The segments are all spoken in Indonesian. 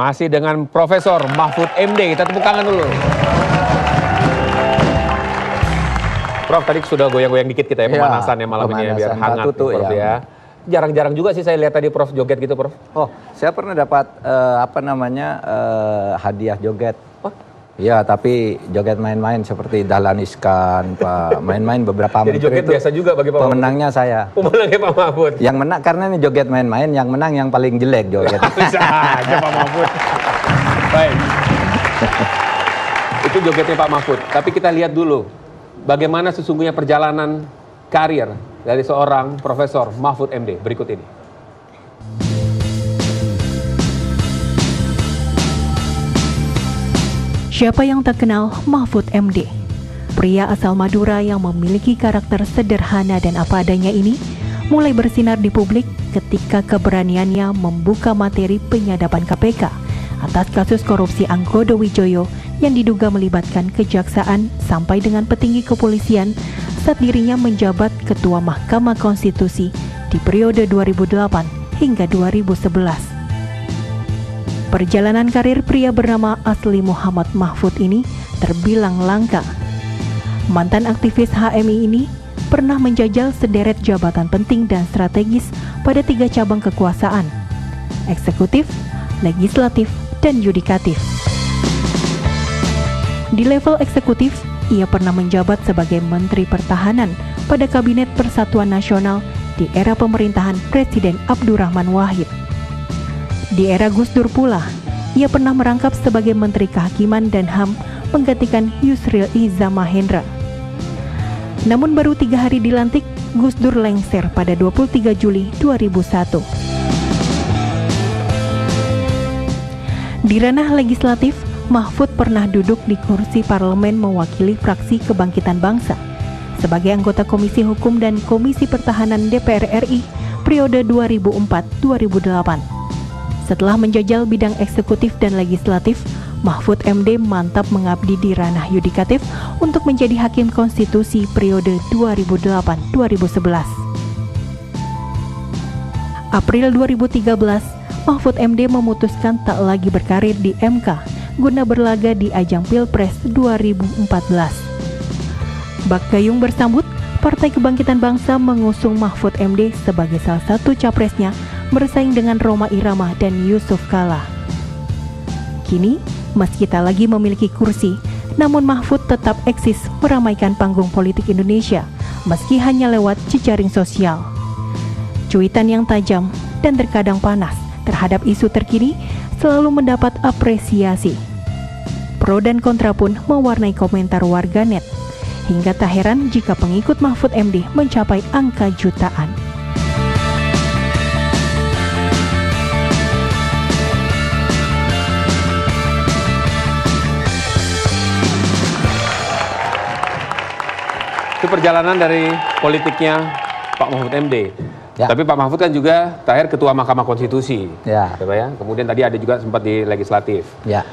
Masih dengan Profesor Mahfud MD, kita tepuk tangan dulu. Prof, tadi sudah goyang-goyang dikit kita ya, pemanasan ya malam ini ya, biar hangat nih, Prof ya. Jarang-jarang juga sih saya lihat tadi Prof joget gitu, Prof. Oh, saya pernah dapat hadiah joget. Iya, tapi joget main-main seperti Dahlan Iskan, Pak. Main-main beberapa menteri. Jadi joget itu biasa juga bagi Pak Mahfud. Pemenangnya saya. Pemenangnya Pak Mahfud. Yang menang karena ini joget main-main, yang menang yang paling jelek joget. Bisa aja Pak Mahfud. Baik. Itu jogetnya Pak Mahfud. Tapi kita lihat dulu bagaimana sesungguhnya perjalanan karir dari seorang Profesor Mahfud MD berikut ini. Siapa yang tak kenal Mahfud MD? Pria asal Madura yang memiliki karakter sederhana dan apa adanya ini mulai bersinar di publik ketika keberaniannya membuka materi penyadapan KPK atas kasus korupsi Anggodo Wijoyo yang diduga melibatkan kejaksaan sampai dengan petinggi kepolisian saat dirinya menjabat Ketua Mahkamah Konstitusi di periode 2008 hingga 2011. Perjalanan karir pria bernama asli Muhammad Mahfud ini terbilang langka. Mantan aktivis HMI ini pernah menjajal sederet jabatan penting dan strategis pada 3 cabang kekuasaan: eksekutif, legislatif, dan yudikatif. Di level eksekutif, ia pernah menjabat sebagai Menteri Pertahanan pada Kabinet Persatuan Nasional di era pemerintahan Presiden Abdurrahman Wahid. Di era Gus Dur pula, ia pernah merangkap sebagai Menteri Kehakiman dan HAM menggantikan Yusril Iza Mahendra. Namun baru 3 hari dilantik, Gus Dur lengser pada 23 Juli 2001. Di ranah legislatif, Mahfud pernah duduk di kursi parlemen mewakili fraksi Kebangkitan Bangsa sebagai anggota Komisi Hukum dan Komisi Pertahanan DPR RI periode 2004-2008. Setelah menjajal bidang eksekutif dan legislatif, Mahfud MD mantap mengabdi di ranah yudikatif untuk menjadi Hakim Konstitusi periode 2008-2011. April 2013, Mahfud MD memutuskan tak lagi berkarir di MK guna berlaga di ajang Pilpres 2014. Bak gayung bersambut, Partai Kebangkitan Bangsa mengusung Mahfud MD sebagai salah satu capresnya bersaing dengan Rhoma Irama dan Yusuf Kala. Kini, meski tak lagi memiliki kursi, namun Mahfud tetap eksis meramaikan panggung politik Indonesia, meski hanya lewat jejaring sosial. Cuitan yang tajam dan terkadang panas terhadap isu terkini selalu mendapat apresiasi. Pro dan kontra pun mewarnai komentar warganet, hingga tak heran jika pengikut Mahfud MD mencapai angka jutaan. Itu perjalanan dari politiknya Pak Mahfud MD. Ya. Tapi Pak Mahfud kan juga terakhir Ketua Mahkamah Konstitusi. Ya. Kemudian tadi ada juga sempat di legislatif. Ya.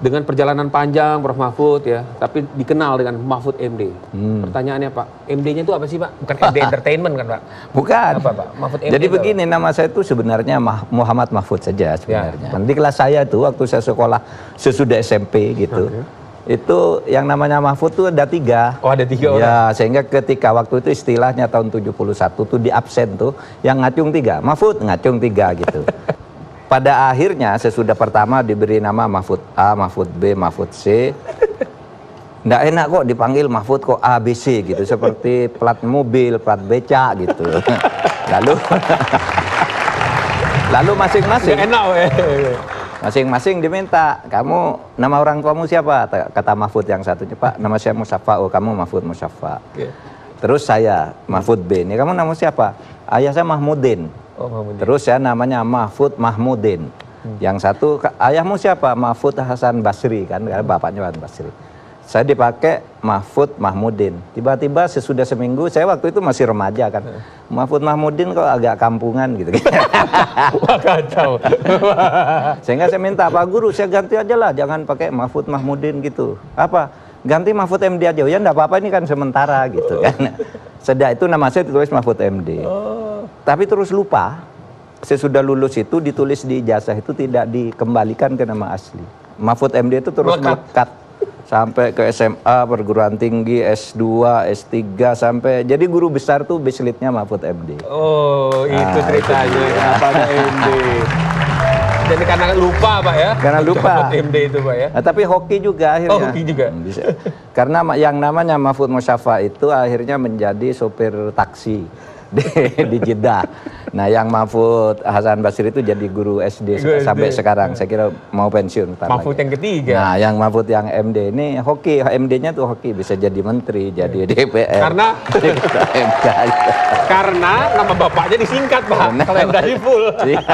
Dengan perjalanan panjang Prof Mahfud ya, tapi dikenal dengan Mahfud MD. Pertanyaannya Pak, MD-nya itu apa sih Pak? Bukan MD Entertainment kan Pak? Bukan. Apa Pak? Mahfud MD. Jadi begini, nama saya itu sebenarnya Muhammad Mahfud saja sebenarnya. Di kelas saya itu waktu saya sekolah sesudah SMP gitu. Itu yang namanya Mahfud tuh ada 3. Oh, ada 3 orang. Ya, sehingga ketika waktu itu istilahnya tahun 71 tuh di absen tuh yang ngacung 3. Mahfud ngacung 3 gitu. Pada akhirnya sesudah pertama diberi nama Mahfud A, Mahfud B, Mahfud C. Nggak enak kok dipanggil Mahfud kok ABC gitu, seperti plat mobil, plat beca gitu. Lalu masing-masing. Nggak enak weh. Masing-masing diminta, kamu nama orang tuamu siapa? Kata Mahfud yang satunya, Pak, nama saya Musyafa. Oh, kamu Mahfud Musyafa. Terus saya Mahfud B. Ini kamu nama siapa? Ayah saya Mahmudin. Oh, Mahmudin. Terus saya namanya Mahfud Mahmudin. Yang satu, ayahmu siapa? Mahfud Hasan Basri kan, karena bapaknya Hasan Basri. Saya dipakai Mahfud Mahmudin. Tiba-tiba sesudah seminggu, saya waktu itu masih remaja kan. Mahfud Mahmudin kok agak kampungan gitu. Wah, kacau. Sehingga saya minta, Pak Guru, saya ganti aja lah, jangan pakai Mahfud Mahmudin gitu. Apa? Ganti Mahfud MD aja. Ya enggak apa-apa, ini kan sementara gitu kan. Sejak itu nama saya ditulis Mahfud MD. Tapi terus lupa. sesudah lulus itu ditulis di ijazah itu tidak dikembalikan ke nama asli. Mahfud MD itu terus melekat sampai ke SMA, perguruan tinggi, S2, S3 sampai jadi guru besar tuh baselitnya Mahfud MD. Oh, itu ceritanya kenapa ada MD. Jadi karena lupa Pak ya? Karena lupa. Mahfud MD itu Pak ya? Nah, tapi hoki juga akhirnya. Oh, hoki juga? Bisa. Karena yang namanya Mahfud Musyafa itu akhirnya menjadi sopir taksi di Jeddah. Nah, yang Mahfud Hasan Basri itu jadi guru SD sampai sekarang. Saya kira mau pensiun. Mahfud yang ketiga. Nah, yang Mahfud yang MD ini hoki, MD-nya tuh hoki, bisa jadi menteri, jadi DPR. Karena nama bapaknya disingkat Pak. Kalau yang dari full. Iya.